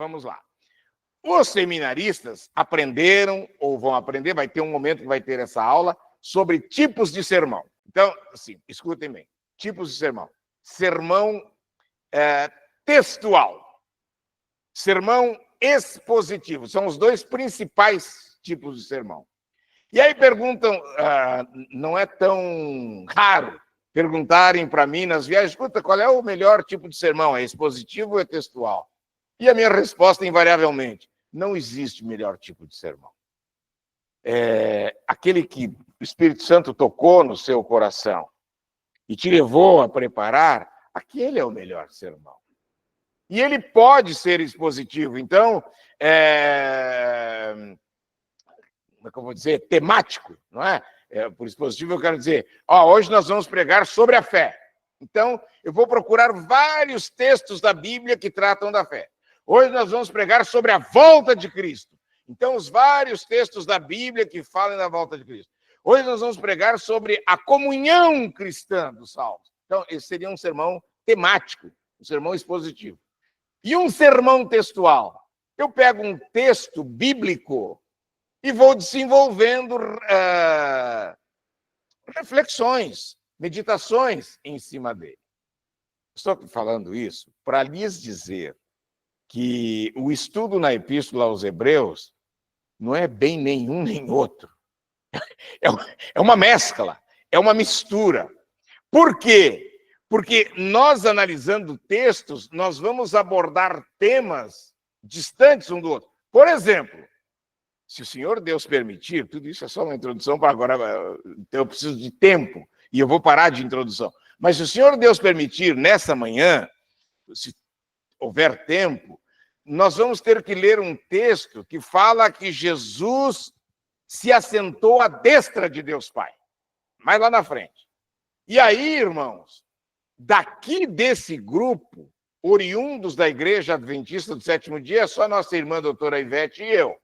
vamos lá. Os seminaristas aprenderam, ou vão aprender, vai ter um momento que vai ter essa aula, sobre tipos de sermão. Então, assim, escutem bem. Tipos de sermão. Sermão textual. Sermão expositivo. São os dois principais tipos de sermão. E aí perguntam, não é tão raro perguntarem para mim nas viagens, escuta, qual é o melhor tipo de sermão? É expositivo ou é textual? E a minha resposta, invariavelmente, não existe melhor tipo de sermão. Aquele que o Espírito Santo tocou no seu coração e te levou a preparar, aquele é o melhor sermão. E ele pode ser expositivo. Então, como é que eu vou dizer? Temático, não é? Por expositivo eu quero dizer, hoje nós vamos pregar sobre a fé. Então, eu vou procurar vários textos da Bíblia que tratam da fé. Hoje nós vamos pregar sobre a volta de Cristo. Então, os vários textos da Bíblia que falam da volta de Cristo. Hoje nós vamos pregar sobre a comunhão cristã dos salvos. Então, esse seria um sermão temático, um sermão expositivo. E um sermão textual? Eu pego um texto bíblico e vou desenvolvendo reflexões, meditações em cima dele. Estou falando isso para lhes dizer que o estudo na Epístola aos Hebreus não é bem nenhum nem outro. É uma mescla, é uma mistura. Por quê? Porque nós, analisando textos, nós vamos abordar temas distantes um do outro. Por exemplo, se o Senhor Deus permitir, tudo isso é só uma introdução para agora, então eu preciso de tempo, e eu vou parar de introdução. Mas se o Senhor Deus permitir, nessa manhã, se houver tempo, nós vamos ter que ler um texto que fala que Jesus se assentou à destra de Deus Pai. Mais lá na frente. E aí, irmãos, daqui desse grupo, oriundos da Igreja Adventista do Sétimo Dia, é só nossa irmã doutora Ivete e eu.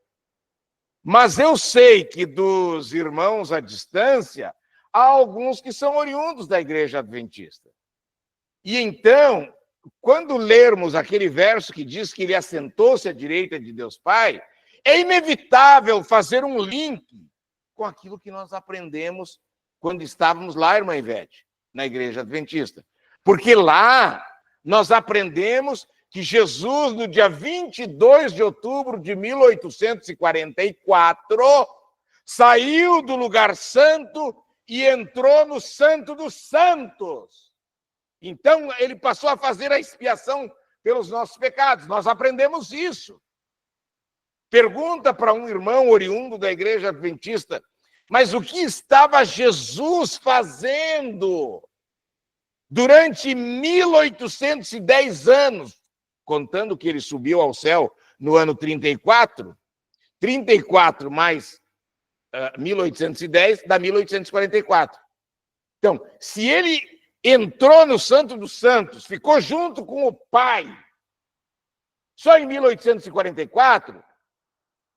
Mas eu sei que dos irmãos à distância, há alguns que são oriundos da Igreja Adventista. E então, quando lermos aquele verso que diz que ele assentou-se à direita de Deus Pai, é inevitável fazer um link com aquilo que nós aprendemos quando estávamos lá, irmã Ivete, na Igreja Adventista. Porque lá nós aprendemos que Jesus, no dia 22 de outubro de 1844, saiu do lugar santo e entrou no Santo dos Santos. Então, ele passou a fazer a expiação pelos nossos pecados. Nós aprendemos isso. Pergunta para um irmão oriundo da Igreja Adventista, mas o que estava Jesus fazendo durante 1810 anos, contando que ele subiu ao céu no ano 34, 34 mais 1810 dá 1844. Então, se ele entrou no Santo dos Santos, ficou junto com o Pai, só em 1844,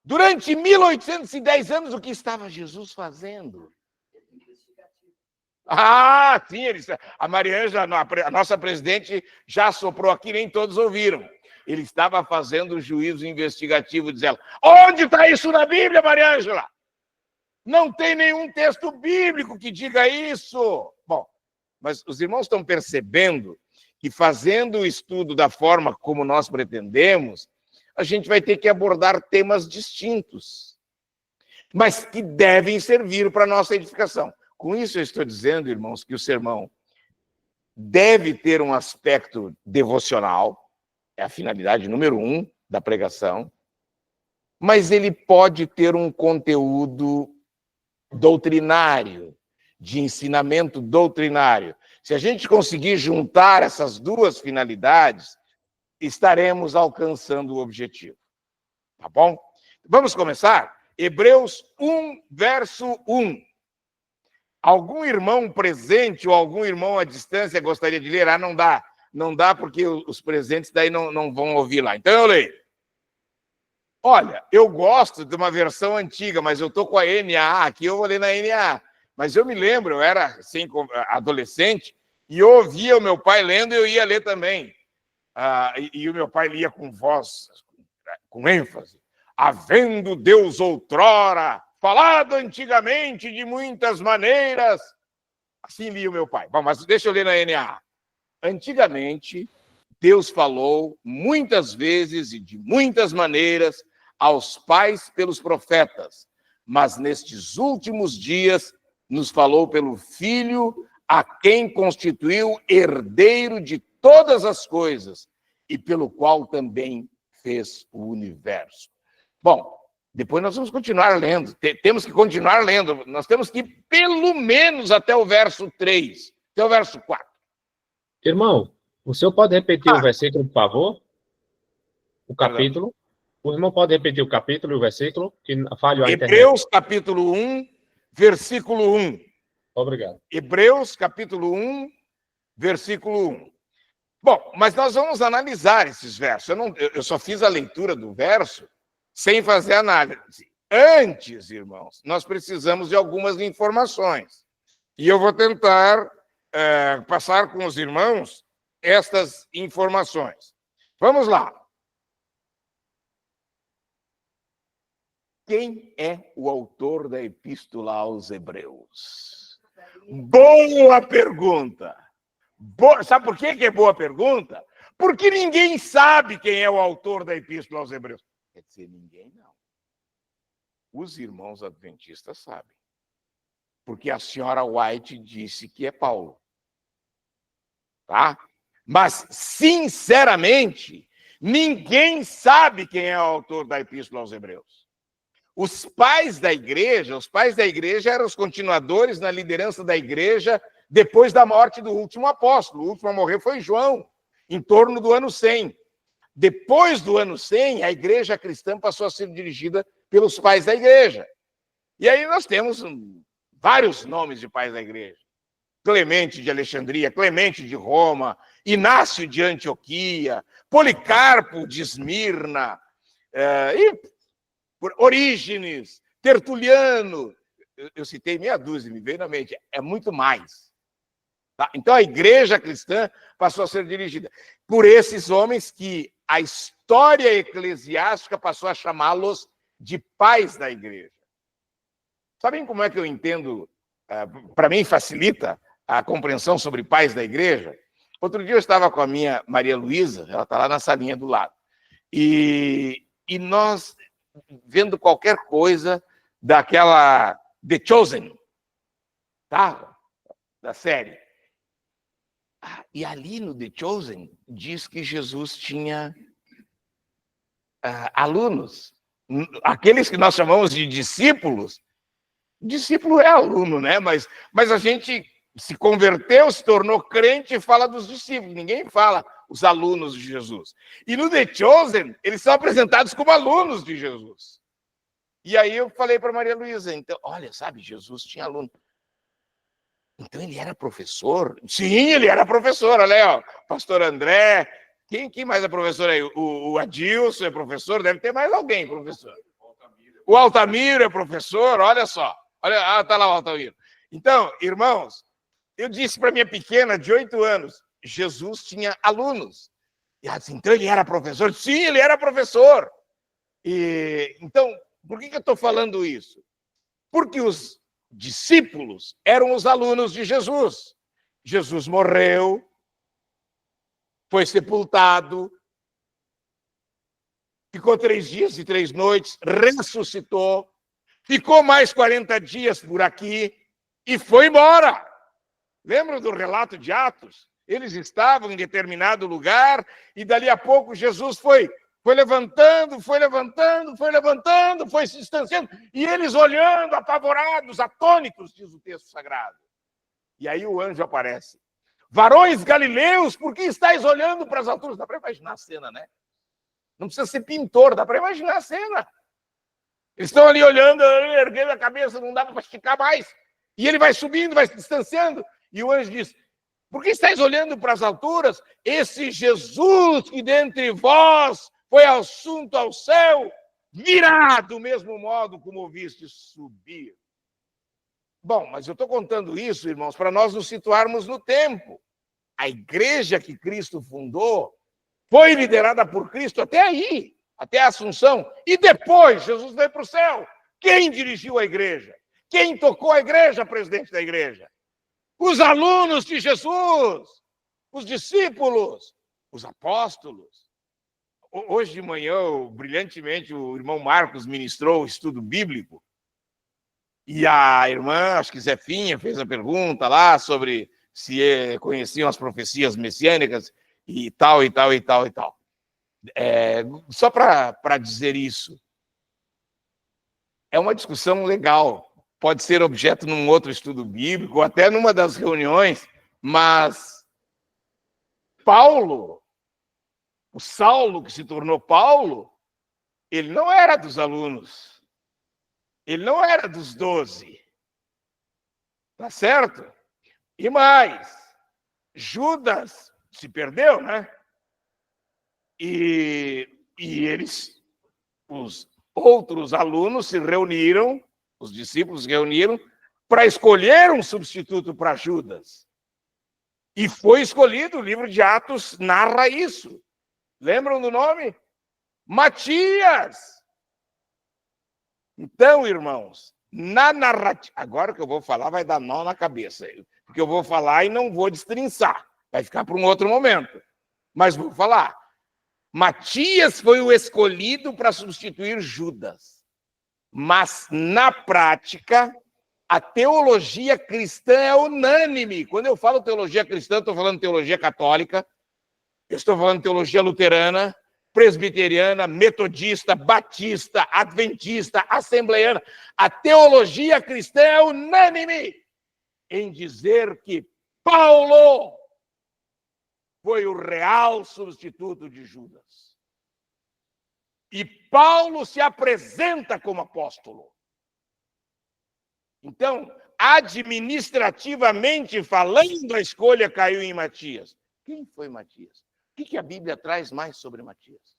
durante 1810 anos, o que estava Jesus fazendo? Sim, a Mariângela, a nossa presidente, já soprou aqui, nem todos ouviram. Ele estava fazendo o juízo investigativo, dizendo, onde está isso na Bíblia, Mariângela? Não tem nenhum texto bíblico que diga isso. Bom, mas os irmãos estão percebendo que fazendo o estudo da forma como nós pretendemos, a gente vai ter que abordar temas distintos, mas que devem servir para a nossa edificação. Com isso eu estou dizendo, irmãos, que o sermão deve ter um aspecto devocional, é a finalidade número 1 da pregação, mas ele pode ter um conteúdo doutrinário, de ensinamento doutrinário. Se a gente conseguir juntar essas duas finalidades, estaremos alcançando o objetivo. Tá bom? Vamos começar? Hebreus 1, verso 1. Algum irmão presente ou algum irmão à distância gostaria de ler? Não dá. Não dá porque os presentes daí não vão ouvir lá. Então eu leio. Olha, eu gosto de uma versão antiga, mas eu estou com a NAA aqui, eu vou ler na NAA. Mas eu me lembro, eu era assim, adolescente, e eu ouvia o meu pai lendo e eu ia ler também. E o meu pai lia com voz com ênfase, havendo Deus outrora falado antigamente de muitas maneiras, assim lia o meu pai. Bom, mas deixa eu ler na NA. Antigamente, Deus falou muitas vezes e de muitas maneiras aos pais pelos profetas, mas nestes últimos dias nos falou pelo Filho, a quem constituiu herdeiro de todas as coisas e pelo qual também fez o universo. Bom, depois nós vamos continuar lendo, temos que continuar lendo, nós temos que ir pelo menos até o verso 3, até o verso 4. Irmão, o senhor pode repetir o versículo, por favor? O capítulo? O irmão pode repetir o capítulo e o versículo? Que falhou a internet. Hebreus, capítulo 1, versículo 1. Obrigado. Hebreus, capítulo 1, versículo 1. Bom, mas nós vamos analisar esses versos. Eu só fiz a leitura do verso sem fazer análise. Antes, irmãos, nós precisamos de algumas informações. E eu vou tentar passar com os irmãos estas informações. Vamos lá. Quem é o autor da Epístola aos Hebreus? Boa pergunta! Sabe por que é boa pergunta? Porque ninguém sabe quem é o autor da Epístola aos Hebreus. Quer dizer, ninguém não. Os irmãos adventistas sabem. Porque a senhora White disse que é Paulo. Tá? Mas, sinceramente, ninguém sabe quem é o autor da Epístola aos Hebreus. Os pais da igreja eram os continuadores na liderança da igreja depois da morte do último apóstolo. O último a morrer foi João, em torno do ano 100. Depois do ano 100, a igreja cristã passou a ser dirigida pelos pais da igreja. E aí nós temos vários nomes de pais da igreja. Clemente de Alexandria, Clemente de Roma, Inácio de Antioquia, Policarpo de Esmirna, Orígenes, Tertuliano. Eu citei meia dúzia, me veio na mente. É muito mais. Tá? Então, a igreja cristã passou a ser dirigida por esses homens que a história eclesiástica passou a chamá-los de pais da igreja. Sabem como é que eu entendo? Para mim, facilita a compreensão sobre pais da igreja. Outro dia eu estava com a minha Maria Luísa, ela está lá na salinha do lado, e nós vendo qualquer coisa daquela The Chosen, tá? Da série. E ali no The Chosen diz que Jesus tinha alunos, aqueles que nós chamamos de discípulos. Discípulo é aluno, né? Mas a gente se converteu, se tornou crente e fala dos discípulos. Ninguém fala os alunos de Jesus. E no The Chosen, eles são apresentados como alunos de Jesus. E aí eu falei para Maria Luísa, então, olha, sabe, Jesus tinha aluno. Então ele era professor? Sim, ele era professor. Olha aí, ó, pastor André. Quem mais é professor aí? O Adilson é professor? Deve ter mais alguém, professor. O Altamiro é professor, olha só. Olha, tá lá o Altamiro. Então, irmãos, eu disse para minha pequena de 8 anos, Jesus tinha alunos. E ela disse, então ele era professor? Sim, ele era professor. Então, por que eu estou falando isso? Porque os discípulos eram os alunos de Jesus. Jesus morreu, foi sepultado, ficou 3 dias e 3 noites, ressuscitou, ficou mais 40 dias por aqui e foi embora. Lembram do relato de Atos? Eles estavam em determinado lugar e dali a pouco Jesus foi levantando, foi se distanciando, e eles olhando, apavorados, atônitos, diz o texto sagrado. E aí o anjo aparece. Varões galileus, por que estáis olhando para as alturas? Dá para imaginar a cena, né? Não precisa ser pintor, dá para imaginar a cena. Eles estão ali olhando, erguendo a cabeça, não dá para esticar mais. E ele vai subindo, vai se distanciando, e o anjo diz, por que estáis olhando para as alturas? Esse Jesus que dentre vós foi assunto ao céu, virá do mesmo modo como o viste subir. Bom, mas eu estou contando isso, irmãos, para nós nos situarmos no tempo. A igreja que Cristo fundou foi liderada por Cristo até aí. até a Assunção, e depois Jesus veio para o céu. Quem dirigiu a igreja? Quem tocou a igreja, presidente da igreja? Os alunos de Jesus, os discípulos, os apóstolos. Hoje de manhã, brilhantemente, o irmão Marcos ministrou o estudo bíblico, e a irmã, acho que Zefinha, fez a pergunta lá sobre se conheciam as profecias messiânicas e tal, e tal, e tal, e tal. Só para dizer isso, é uma discussão legal, pode ser objeto num outro estudo bíblico, ou até numa das reuniões, mas Paulo, o Saulo que se tornou Paulo, ele não era dos alunos, ele não era dos 12, tá certo? E mais, Judas se perdeu, né? E eles, os outros alunos se reuniram, os discípulos se reuniram para escolher um substituto para Judas. E foi escolhido, o livro de Atos narra isso. Lembram do nome? Matias. Então, irmãos, na narrativa... Agora que eu vou falar vai dar nó na cabeça, porque eu vou falar e não vou destrinçar. Vai ficar para um outro momento. Mas vou falar. Matias foi o escolhido para substituir Judas. Mas, na prática, a teologia cristã é unânime. Quando eu falo teologia cristã, estou falando teologia católica, eu estou falando teologia luterana, presbiteriana, metodista, batista, adventista, assembleiana. A teologia cristã é unânime em dizer que Paulo foi o real substituto de Judas. E Paulo se apresenta como apóstolo. Então, administrativamente falando, a escolha caiu em Matias. Quem foi Matias? O que a Bíblia traz mais sobre Matias?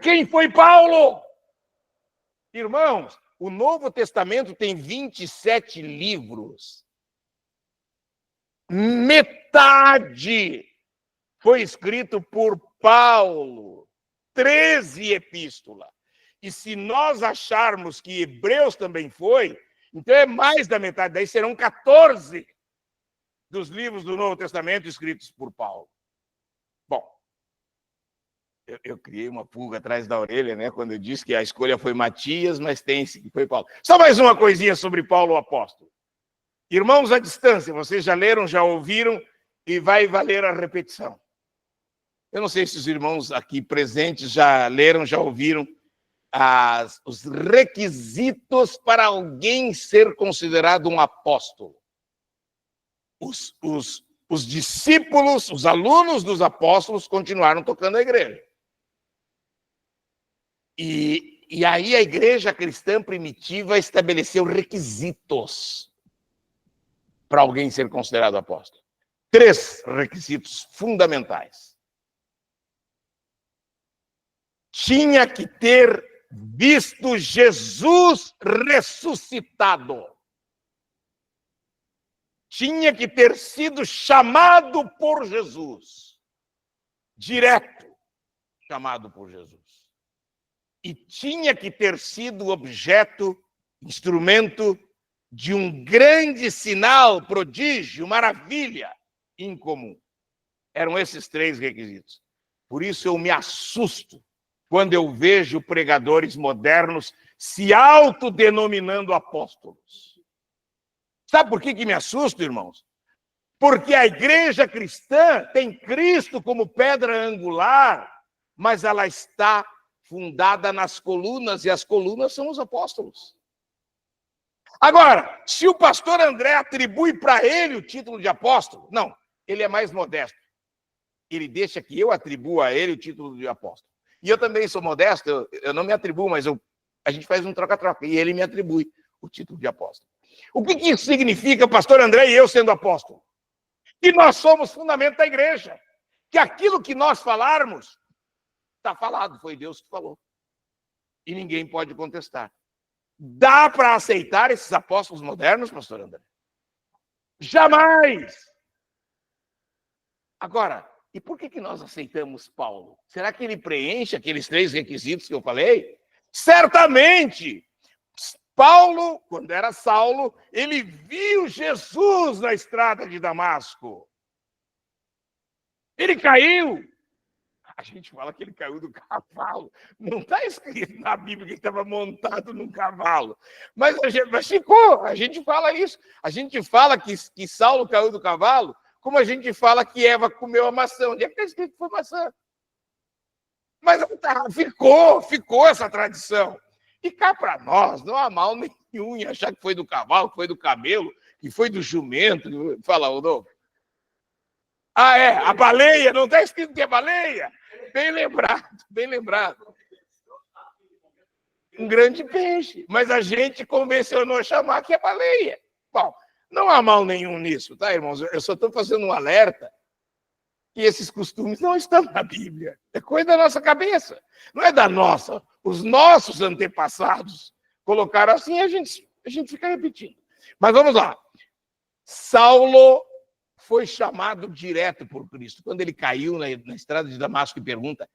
Quem foi Paulo? Irmãos, o Novo Testamento tem 27 livros. Metade foi escrito por Paulo. 13 epístolas. E se nós acharmos que Hebreus também foi, então é mais da metade, daí serão 14 dos livros do Novo Testamento escritos por Paulo. Bom, eu criei uma pulga atrás da orelha, né, quando eu disse que a escolha foi Matias, mas tem-se que foi Paulo. Só mais uma coisinha sobre Paulo o apóstolo. Irmãos à distância, vocês já leram, já ouviram, e vai valer a repetição. Eu não sei se os irmãos aqui presentes já leram, já ouviram os requisitos para alguém ser considerado um apóstolo. Os discípulos, os alunos dos apóstolos continuaram tocando a igreja. E aí a igreja cristã primitiva estabeleceu requisitos para alguém ser considerado apóstolo. 3 requisitos fundamentais. Tinha que ter visto Jesus ressuscitado. Tinha que ter sido chamado por Jesus. Direto chamado por Jesus. E tinha que ter sido objeto, instrumento de um grande sinal, prodígio, maravilha incomum. Eram esses 3 requisitos. Por isso eu me assusto quando eu vejo pregadores modernos se autodenominando apóstolos. Sabe por que me assusto, irmãos? Porque a igreja cristã tem Cristo como pedra angular, mas ela está fundada nas colunas, e as colunas são os apóstolos. Agora, se o pastor André atribui para ele o título de apóstolo, não, ele é mais modesto. Ele deixa que eu atribua a ele o título de apóstolo. E eu também sou modesto, eu não me atribuo, mas a gente faz um troca-troca, e ele me atribui o título de apóstolo. O que isso significa, pastor André e eu sendo apóstolo? Que nós somos fundamento da igreja. Que aquilo que nós falarmos, está falado, foi Deus que falou. E ninguém pode contestar. Dá para aceitar esses apóstolos modernos, pastor André? Jamais! Agora, E por que nós aceitamos Paulo? Será que ele preenche aqueles 3 requisitos que eu falei? Certamente! Paulo, quando era Saulo, ele viu Jesus na estrada de Damasco. Ele caiu. A gente fala que ele caiu do cavalo. Não está escrito na Bíblia que ele estava montado num cavalo. Mas ficou, a gente fala isso. A gente fala que Saulo caiu do cavalo, como a gente fala que Eva comeu a maçã. Onde é que está escrito que foi maçã? Mas ficou essa tradição. E cá para nós, não há mal nenhum em achar que foi do cavalo, que foi do camelo, que foi do jumento. Fala, Rodolfo. Ah, é, a baleia, não está escrito que é baleia? Bem lembrado, bem lembrado. Um grande peixe, mas a gente convencionou a chamar que é baleia. Bom, não há mal nenhum nisso, tá, irmãos? Eu só estou fazendo um alerta que esses costumes não estão na Bíblia. É coisa da nossa cabeça, não é da nossa. Os nossos antepassados colocaram assim, a gente fica repetindo. Mas vamos lá. Saulo foi chamado direto por Cristo. Quando ele caiu na estrada de Damasco e pergunta: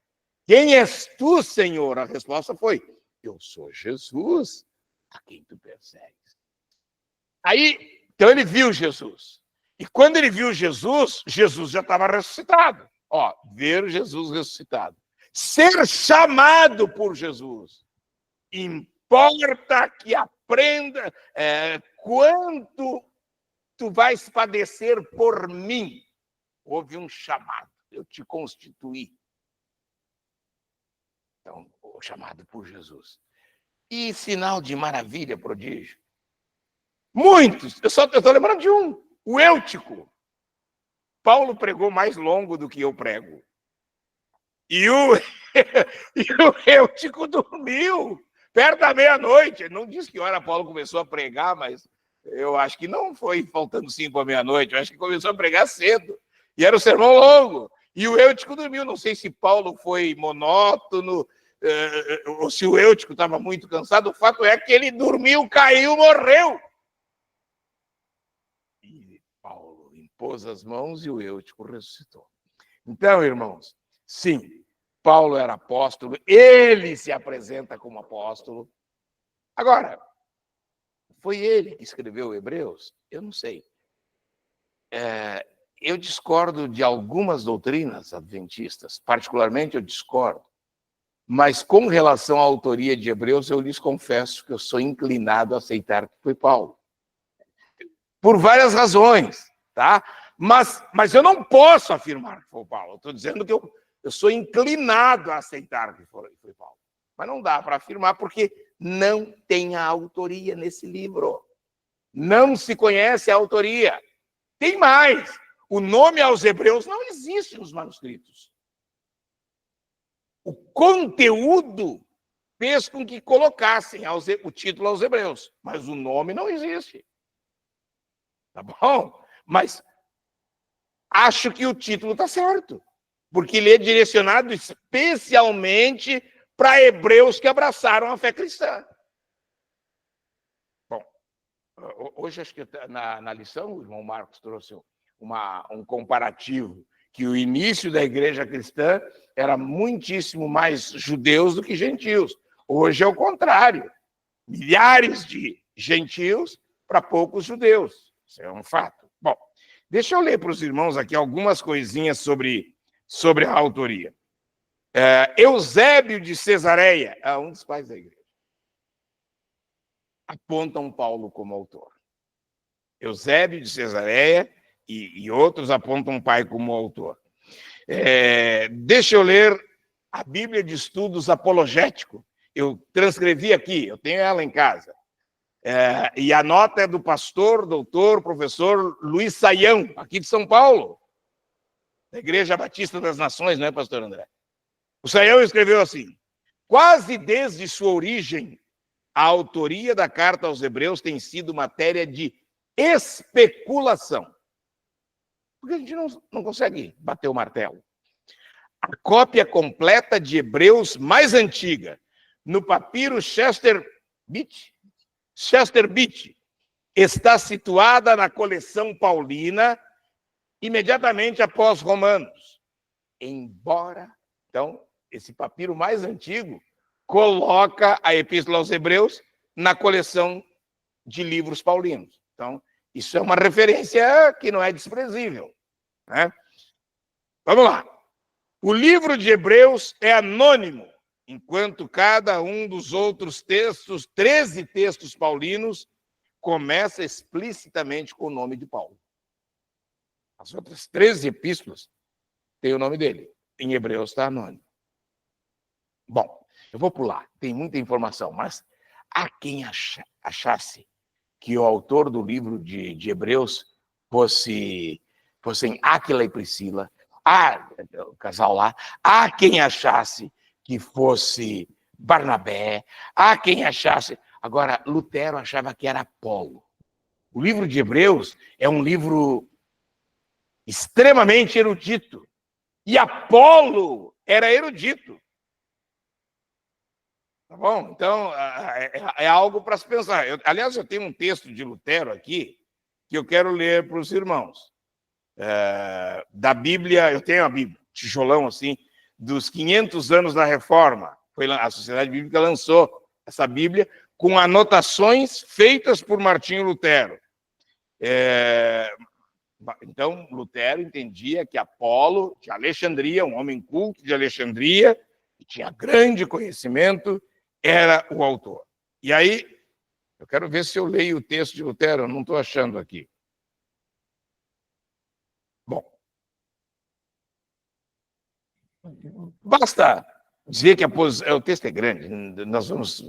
quem és tu, Senhor? A resposta foi: eu sou Jesus, a quem tu persegues. Aí, então ele viu Jesus. E quando ele viu Jesus, Jesus já estava ressuscitado. Ó, ver Jesus ressuscitado. Ser chamado por Jesus. Importa que aprenda quanto tu vais padecer por mim. Houve um chamado. Eu te constituí. Então, o chamado por Jesus. E sinal de maravilha, prodígio. Muitos. Eu estou lembrando de um. O Eutico. Paulo pregou mais longo do que eu prego. E o Eutico dormiu perto da meia-noite. Não disse que hora Paulo começou a pregar, mas eu acho que não foi faltando 5 à meia-noite. Eu acho que começou a pregar cedo. E era um sermão longo. E o Eutico dormiu. Não sei se Paulo foi monótono ou se o Eutico estava muito cansado. O fato é que ele dormiu, caiu, morreu. E Paulo impôs as mãos e o Eutico ressuscitou. Então, irmãos, sim, Paulo era apóstolo. Ele se apresenta como apóstolo. Agora, foi ele que escreveu Hebreus? Eu não sei. Eu discordo de algumas doutrinas adventistas, particularmente eu discordo. Mas com relação à autoria de Hebreus, eu lhes confesso que eu sou inclinado a aceitar que foi Paulo. Por várias razões, tá? Mas eu não posso afirmar que foi Paulo. Estou dizendo que eu sou inclinado a aceitar que foi Paulo. Mas não dá para afirmar porque não tem a autoria nesse livro. Não se conhece a autoria. Tem mais. O nome aos Hebreus não existe nos manuscritos. O conteúdo fez com que colocassem o título aos Hebreus, mas o nome não existe. Tá bom? Mas acho que o título está certo, porque ele é direcionado especialmente para hebreus que abraçaram a fé cristã. Bom, hoje acho que na lição o irmão Marcos trouxe um comparativo, que o início da igreja cristã era muitíssimo mais judeus do que gentios. Hoje é o contrário. Milhares de gentios para poucos judeus. Isso é um fato. Bom, deixa eu ler para os irmãos aqui algumas coisinhas sobre a autoria. Eusébio de Cesareia, um dos pais da igreja, apontam Paulo como autor. Eusébio de Cesareia e outros apontam pai como autor. Deixa eu ler a Bíblia de Estudos Apologético. Eu transcrevi aqui, eu tenho ela em casa. E a nota é do pastor, doutor, professor Luiz Saião, aqui de São Paulo, da Igreja Batista das Nações, não é, pastor André? O Saião escreveu assim: quase desde sua origem, a autoria da carta aos Hebreus tem sido matéria de especulação. Porque a gente não consegue bater o martelo. A cópia completa de Hebreus mais antiga, no papiro Chester Beach, está situada na coleção paulina, imediatamente após Romanos. embora... Então, esse papiro mais antigo coloca a Epístola aos Hebreus na coleção de livros paulinos. Então, isso é uma referência que não é desprezível, né? Vamos lá. O livro de Hebreus é anônimo, enquanto cada um dos outros textos, 13 textos paulinos, começa explicitamente com o nome de Paulo. As outras 13 epístolas têm o nome dele. Em Hebreus está anônimo. Bom, eu vou pular, tem muita informação, mas há quem achasse que o autor do livro de Hebreus fossem Áquila e Priscila, o casal lá, há quem achasse que fosse Barnabé, há quem achasse... Agora, Lutero achava que era Apolo. O livro de Hebreus é um livro extremamente erudito, e Apolo era erudito. Tá bom? Então, é algo para se pensar. Aliás, eu tenho um texto de Lutero aqui que eu quero ler para os irmãos. Da Bíblia, eu tenho a Bíblia, tijolão assim, dos 500 anos da Reforma. A Sociedade Bíblica lançou essa Bíblia com anotações feitas por Martinho Lutero. Então, Lutero entendia que Apolo, de Alexandria, um homem culto de Alexandria, que tinha grande conhecimento, era o autor. E aí, eu quero ver se eu leio o texto de Lutero, eu não estou achando aqui. Bom, basta dizer que o texto é grande,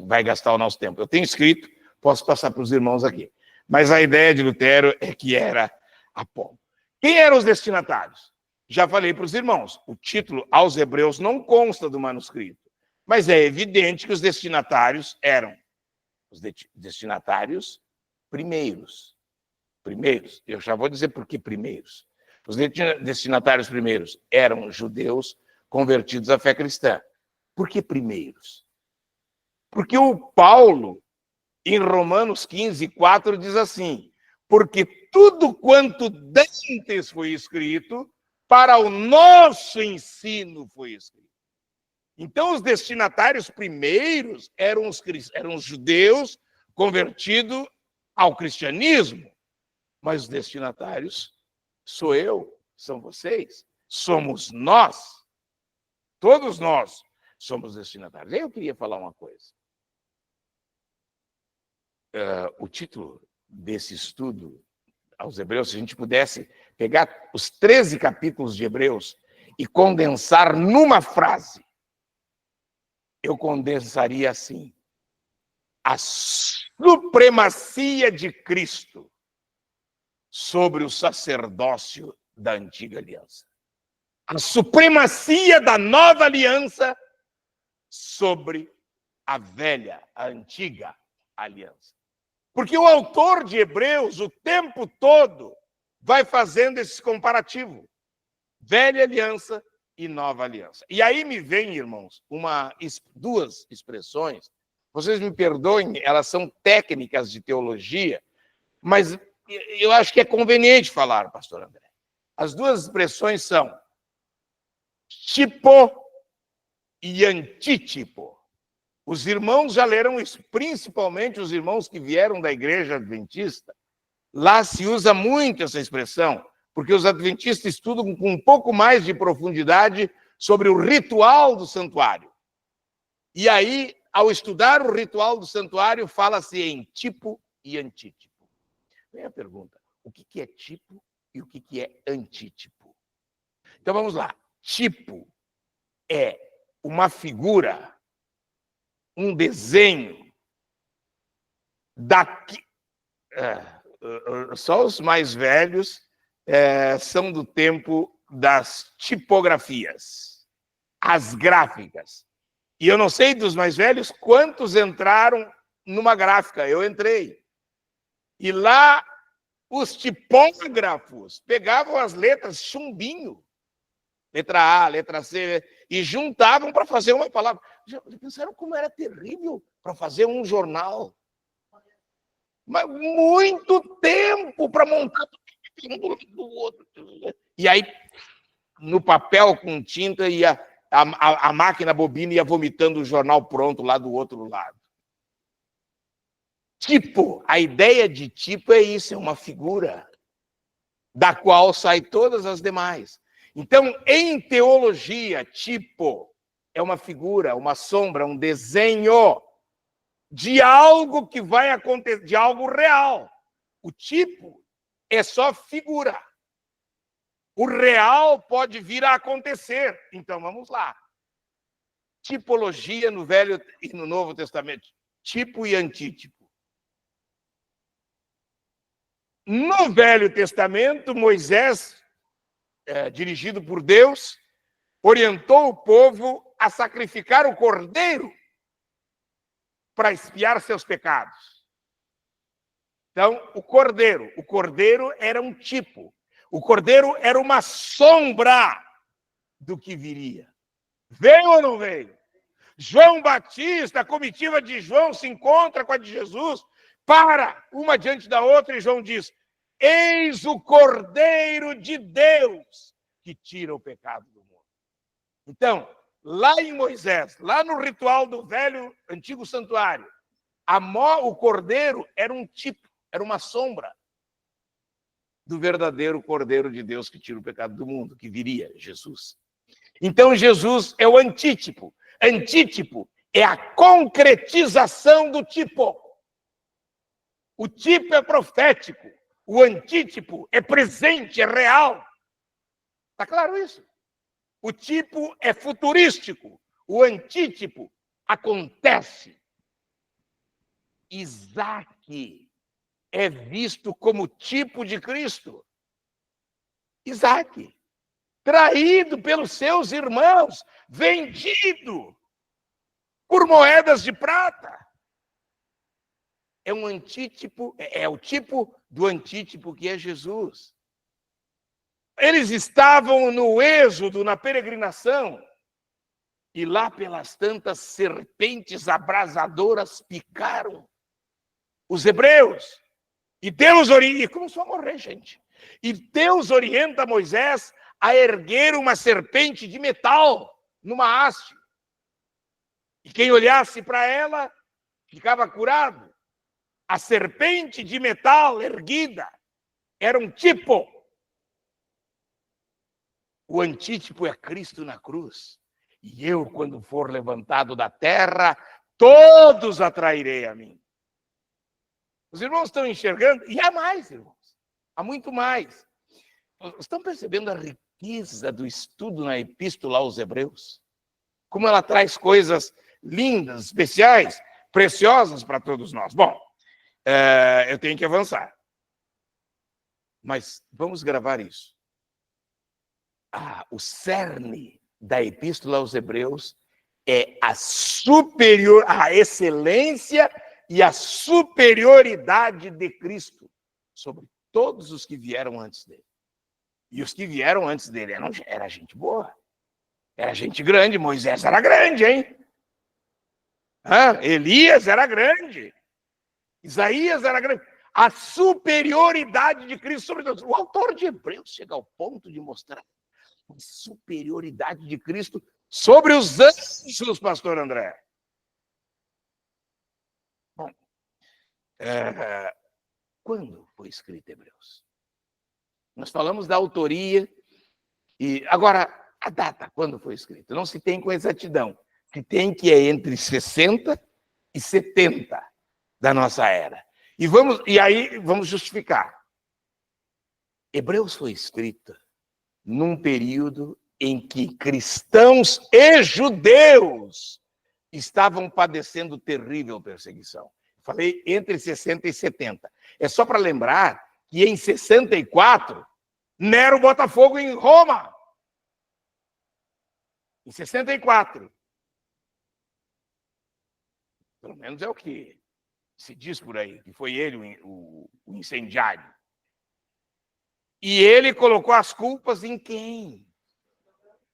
vai gastar o nosso tempo. Eu tenho escrito, posso passar para os irmãos aqui. Mas a ideia de Lutero é que era Apolo. Quem eram os destinatários? Já falei para os irmãos, o título aos Hebreus não consta do manuscrito, mas é evidente que os destinatários eram os destinatários primeiros. Primeiros, eu já vou dizer por que primeiros. Os destinatários primeiros eram judeus convertidos à fé cristã. Por que primeiros? Porque o Paulo, em Romanos 15, 4, diz assim: porque tudo quanto dantes foi escrito, para o nosso ensino foi escrito. Então, os destinatários primeiros eram os judeus convertidos ao cristianismo. Mas os destinatários sou eu, são vocês, somos nós. Todos nós somos destinatários. Aí eu queria falar uma coisa. O título desse estudo aos Hebreus, se a gente pudesse pegar os 13 capítulos de Hebreus e condensar numa frase, eu condensaria assim: a supremacia de Cristo sobre o sacerdócio da antiga aliança. A supremacia da nova aliança sobre a velha, a antiga aliança. Porque o autor de Hebreus, o tempo todo, vai fazendo esse comparativo. Velha aliança e nova aliança. E aí me vem, irmãos, duas expressões. Vocês me perdoem, elas são técnicas de teologia, mas eu acho que é conveniente falar, pastor André. As duas expressões são tipo e antítipo. Os irmãos já leram isso, principalmente os irmãos que vieram da igreja adventista. Lá se usa muito essa expressão, porque os adventistas estudam com um pouco mais de profundidade sobre o ritual do santuário. E aí, ao estudar o ritual do santuário, fala-se em tipo e antítipo. Vem a pergunta: o que é tipo e o que é antítipo? Então vamos lá. Tipo é uma figura, um desenho daqui. Só os mais velhos são do tempo das tipografias, as gráficas. E eu não sei dos mais velhos quantos entraram numa gráfica. Eu entrei. E lá os tipógrafos pegavam as letras chumbinho, letra A, letra C, e juntavam para fazer uma palavra. Já pensaram como era terrível para fazer um jornal? Mas muito tempo para montar um do outro. E aí, no papel com tinta e a máquina bobina ia vomitando o jornal pronto lá do outro lado. Tipo, a ideia de tipo é isso, é uma figura da qual sai todas as demais. Então, em teologia, tipo é uma figura, uma sombra, um desenho de algo que vai acontecer, de algo real. O tipo é só figura. O real pode vir a acontecer. Então, vamos lá. Tipologia no Velho e no Novo Testamento. Tipo e antítipo. No Velho Testamento, Moisés, dirigido por Deus, orientou o povo a sacrificar o cordeiro para expiar seus pecados. Então, o cordeiro era um tipo. O cordeiro era uma sombra do que viria. Veio ou não veio? João Batista, a comitiva de João se encontra com a de Jesus, para uma diante da outra, e João diz: eis o Cordeiro de Deus que tira o pecado do mundo. Então, lá em Moisés, lá no ritual do velho, antigo santuário, o cordeiro era um tipo, era uma sombra do verdadeiro Cordeiro de Deus que tira o pecado do mundo, que viria, Jesus. Então, Jesus é o antítipo. Antítipo é a concretização do tipo. O tipo é profético. O antítipo é presente, é real. Está claro isso? O tipo é futurístico. O antítipo acontece. Isaac é visto como tipo de Cristo. Isaac, traído pelos seus irmãos, vendido por moedas de prata. É um antítipo, é o tipo do antítipo que é Jesus. Eles estavam no êxodo, na peregrinação, e lá pelas tantas serpentes abrasadoras picaram os hebreus. E Deus orienta, começou a morrer gente. E Deus orienta Moisés a erguer uma serpente de metal numa haste. E quem olhasse para ela ficava curado. A serpente de metal erguida era um tipo. O antítipo é Cristo na cruz. E eu, quando for levantado da terra, todos atrairei a mim. Os irmãos estão enxergando? E há mais, irmãos. Há muito mais. Estão percebendo a riqueza do estudo na Epístola aos Hebreus? Como ela traz coisas lindas, especiais, preciosas para todos nós. Bom, eu tenho que avançar. Mas vamos gravar isso. O cerne da Epístola aos Hebreus é a excelência e a superioridade de Cristo sobre todos os que vieram antes dele. E os que vieram antes dele era gente boa. Era gente grande. Moisés era grande, hein? Elias era grande. Isaías era grande. A superioridade de Cristo sobre todos. O autor de Hebreus chega ao ponto de mostrar a superioridade de Cristo sobre os anjos, pastor André. Bom, quando foi escrito Hebreus? Nós falamos da autoria, e agora, a data, quando foi escrito? Não se tem com exatidão. Se tem que é entre 60 e 70 da nossa era. E aí vamos justificar. Hebreus foi escrita num período em que cristãos e judeus estavam padecendo terrível perseguição. Falei entre 60 e 70. É só para lembrar que em 64, Nero bota fogo em Roma. Em 64. Pelo menos é o que se diz por aí, que foi ele o incendiário. E ele colocou as culpas em quem?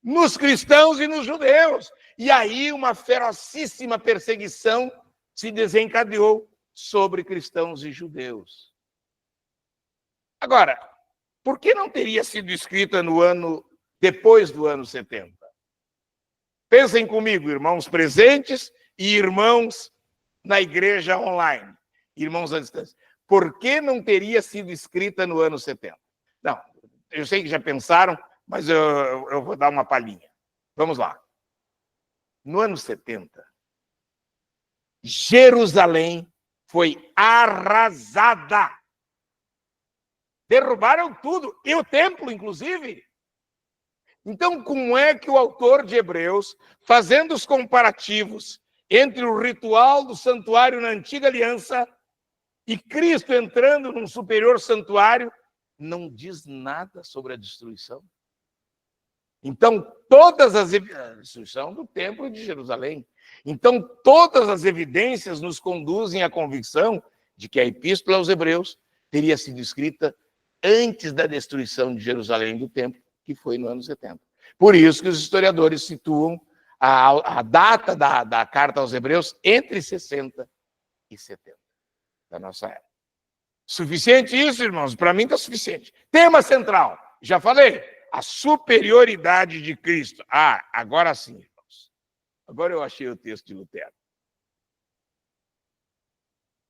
Nos cristãos e nos judeus. E aí uma ferocíssima perseguição se desencadeou sobre cristãos e judeus. Agora, por que não teria sido escrita no ano depois do ano 70? Pensem comigo, irmãos presentes e irmãos na igreja online, irmãos à distância. Por que não teria sido escrita no ano 70? Não, eu sei que já pensaram, mas eu vou dar uma palhinha. Vamos lá. No ano 70, Jerusalém foi arrasada. Derrubaram tudo, e o templo, inclusive. Então, como é que o autor de Hebreus, fazendo os comparativos entre o ritual do santuário na antiga aliança e Cristo entrando num superior santuário, não diz nada sobre a destruição? Então, a destruição do templo de Jerusalém. Então, todas as evidências nos conduzem à convicção de que a Epístola aos Hebreus teria sido escrita antes da destruição de Jerusalém do templo, que foi no ano 70. Por isso que os historiadores situam a data da carta aos Hebreus entre 60 e 70 da nossa era. Suficiente isso, irmãos? Para mim está suficiente. Tema central, já falei, a superioridade de Cristo. Agora sim, irmãos. Agora eu achei o texto de Lutero.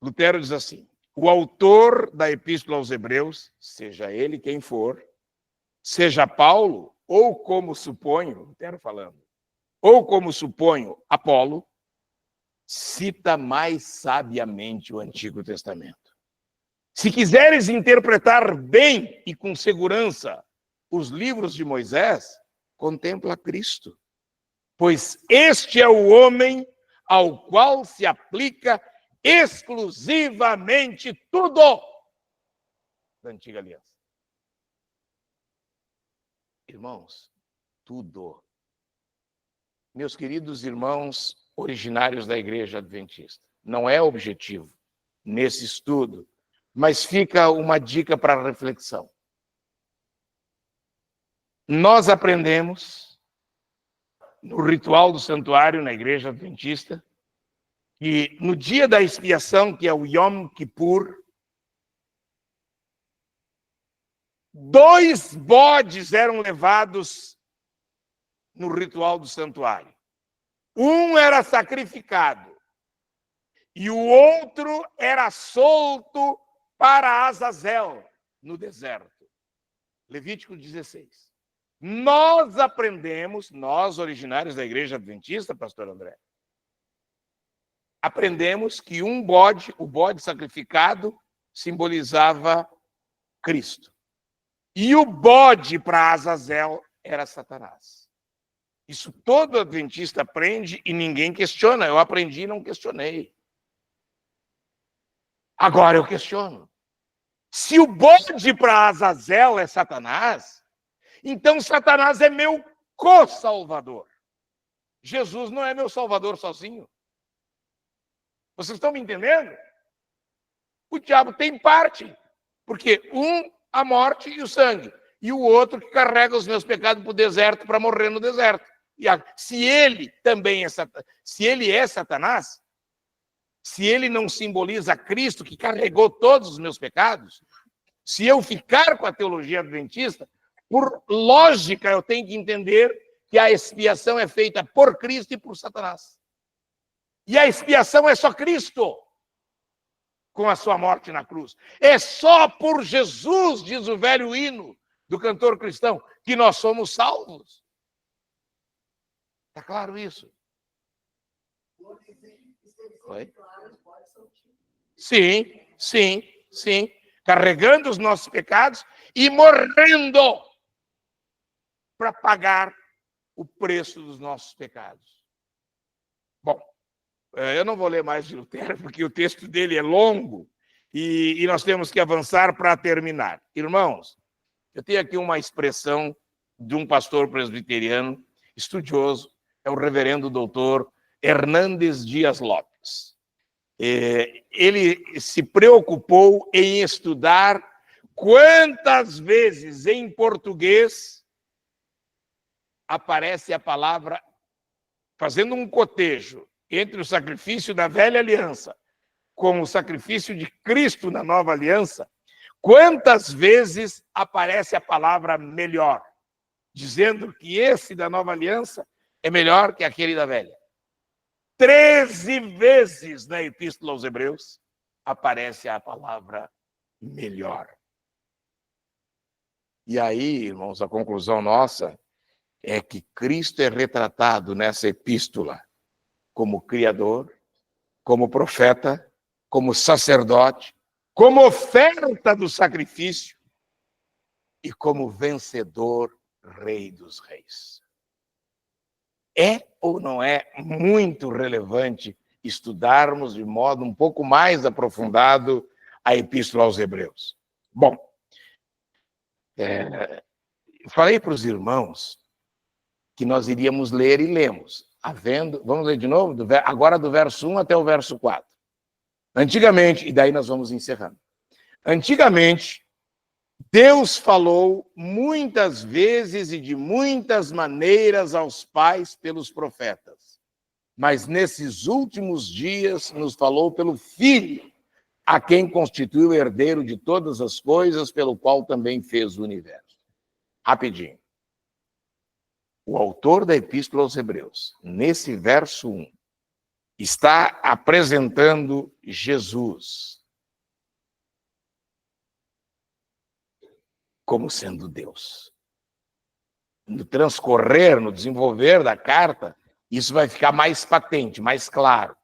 Lutero diz assim: o autor da Epístola aos Hebreus, seja ele quem for, seja Paulo, ou como suponho, Lutero falando, ou como suponho, Apolo, cita mais sabiamente o Antigo Testamento. Se quiseres interpretar bem e com segurança os livros de Moisés, contempla Cristo, pois este é o homem ao qual se aplica exclusivamente tudo da Antiga Aliança. Irmãos, tudo. Meus queridos irmãos originários da Igreja Adventista, não é objetivo nesse estudo, mas fica uma dica para reflexão. Nós aprendemos no ritual do santuário na Igreja Adventista que no dia da expiação, que é o Yom Kippur, 2 bodes eram levados no ritual do santuário. Um era sacrificado e o outro era solto para Azazel, no deserto. Levítico 16. Nós aprendemos, nós originários da Igreja Adventista, pastor André, aprendemos que um bode, o bode sacrificado, simbolizava Cristo. E o bode para Azazel era Satanás. Isso todo adventista aprende e ninguém questiona. Eu aprendi e não questionei. Agora eu questiono. Se o bode para Azazel é Satanás, então Satanás é meu co-salvador. Jesus não é meu salvador sozinho. Vocês estão me entendendo? O diabo tem parte, porque a morte e o sangue, e o outro que carrega os meus pecados para o deserto para morrer no deserto. Se ele também se ele é Satanás, se ele não simboliza Cristo que carregou todos os meus pecados, se eu ficar com a teologia adventista, por lógica eu tenho que entender que a expiação é feita por Cristo e por Satanás. E a expiação é só Cristo, com a sua morte na cruz. É só por Jesus, diz o velho hino do cantor cristão, que nós somos salvos. Está claro isso? Oi? Sim, sim, sim. Carregando os nossos pecados e morrendo para pagar o preço dos nossos pecados. Bom, eu não vou ler mais de Lutero, porque o texto dele é longo e nós temos que avançar para terminar. Irmãos, eu tenho aqui uma expressão de um pastor presbiteriano estudioso, é o reverendo doutor Hernandes Dias Lopes. Ele se preocupou em estudar quantas vezes em português aparece a palavra, fazendo um cotejo entre o sacrifício da velha aliança com o sacrifício de Cristo na nova aliança, quantas vezes aparece a palavra melhor? dizendo que esse da nova aliança é melhor que aquele da velha. 13 vezes na Epístola aos Hebreus aparece a palavra melhor. E aí, irmãos, a conclusão nossa é que Cristo é retratado nessa epístola como Criador, como profeta, como sacerdote, como oferta do sacrifício e como vencedor, Rei dos Reis. É ou não é muito relevante estudarmos de modo um pouco mais aprofundado a Epístola aos Hebreus? Bom, falei para os irmãos que nós iríamos ler e lemos. Vamos ler de novo? Agora do verso 1 até o verso 4. Antigamente, e daí nós vamos encerrando. Antigamente, Deus falou muitas vezes e de muitas maneiras aos pais pelos profetas. Mas nesses últimos dias nos falou pelo Filho, a quem constitui o herdeiro de todas as coisas, pelo qual também fez o universo. Rapidinho. O autor da Epístola aos Hebreus, nesse verso 1, está apresentando Jesus como sendo Deus. No transcorrer, no desenvolver da carta, isso vai ficar mais patente, mais claro.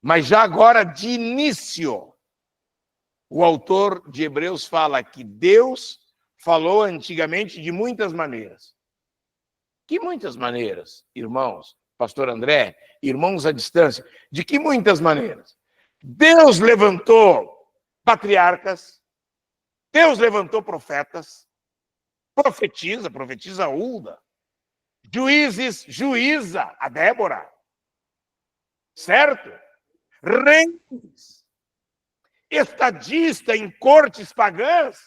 Mas já agora, de início, o autor de Hebreus fala que Deus falou antigamente de muitas maneiras. Que muitas maneiras, irmãos? Pastor André, irmãos à distância, de que muitas maneiras? Deus levantou patriarcas, Deus levantou profetas, profetiza Hulda, juízes, juíza, a Débora, certo? Reis, estadista em cortes pagãs.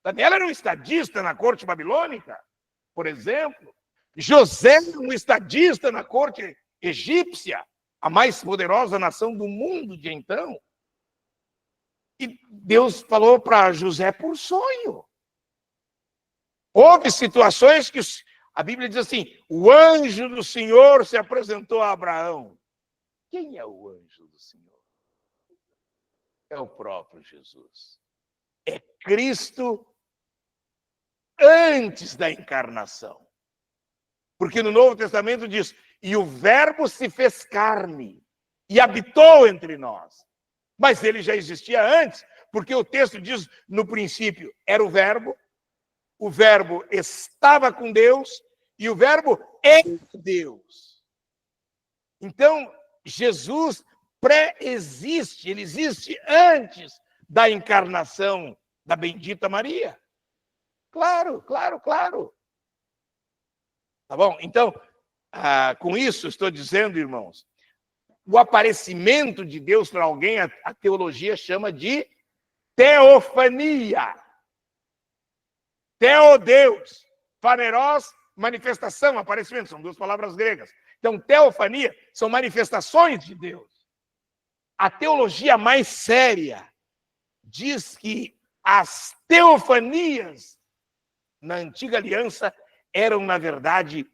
Daniel era um estadista na corte babilônica, por exemplo. José, um estadista na corte egípcia, a mais poderosa nação do mundo de então. E Deus falou para José por sonho. Houve situações que a Bíblia diz assim: o anjo do Senhor se apresentou a Abraão. Quem é o anjo do Senhor? É o próprio Jesus. É Cristo antes da encarnação. Porque no Novo Testamento diz: e o Verbo se fez carne e habitou entre nós. Mas ele já existia antes, porque o texto diz: no princípio era o Verbo estava com Deus e o Verbo é Deus. Então, Jesus pré-existe, ele existe antes da encarnação da bendita Maria. Claro, claro, claro. Tá bom? Então, com isso, estou dizendo, irmãos, o aparecimento de Deus para alguém, a teologia chama de teofania. Teodeus, faneros, manifestação, aparecimento, são duas palavras gregas. Então, teofania são manifestações de Deus. A teologia mais séria diz que as teofanias na antiga aliança eram, na verdade,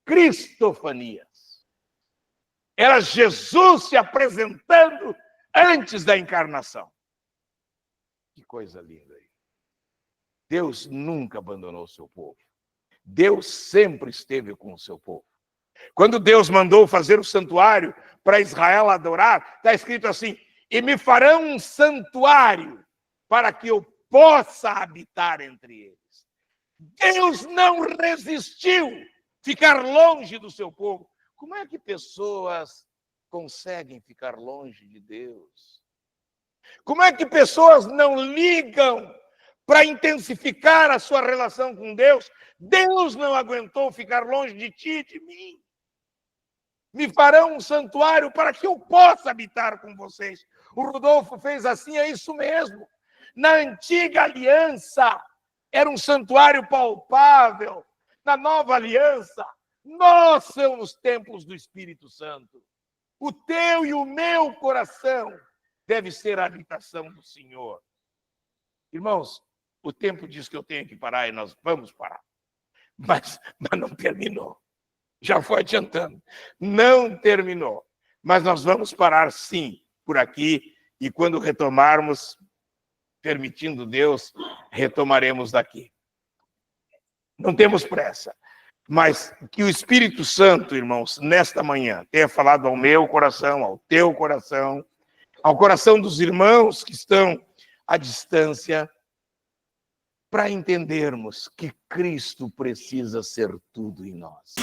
cristofanias. Era Jesus se apresentando antes da encarnação. Que coisa linda aí. Deus nunca abandonou o seu povo. Deus sempre esteve com o seu povo. Quando Deus mandou fazer o santuário para Israel adorar, está escrito assim: e me farão um santuário para que eu possa habitar entre eles. Deus não resistiu ficar longe do seu povo. Como é que pessoas conseguem ficar longe de Deus? Como é que pessoas não ligam para intensificar a sua relação com Deus? Deus não aguentou ficar longe de ti e de mim. Me farão um santuário para que eu possa habitar com vocês. O Rodolfo fez assim, é isso mesmo. Na antiga aliança, era um santuário palpável. Na nova aliança, nós somos templos do Espírito Santo. O teu e o meu coração deve ser a habitação do Senhor. Irmãos, o tempo diz que eu tenho que parar e nós vamos parar. mas não terminou. Já foi adiantando. Não terminou. Mas nós vamos parar, sim, por aqui, e quando retomarmos, permitindo Deus, retomaremos daqui. Não temos pressa. Mas que o Espírito Santo, irmãos, nesta manhã, tenha falado ao meu coração, ao teu coração, ao coração dos irmãos que estão à distância, para entendermos que Cristo precisa ser tudo em nós.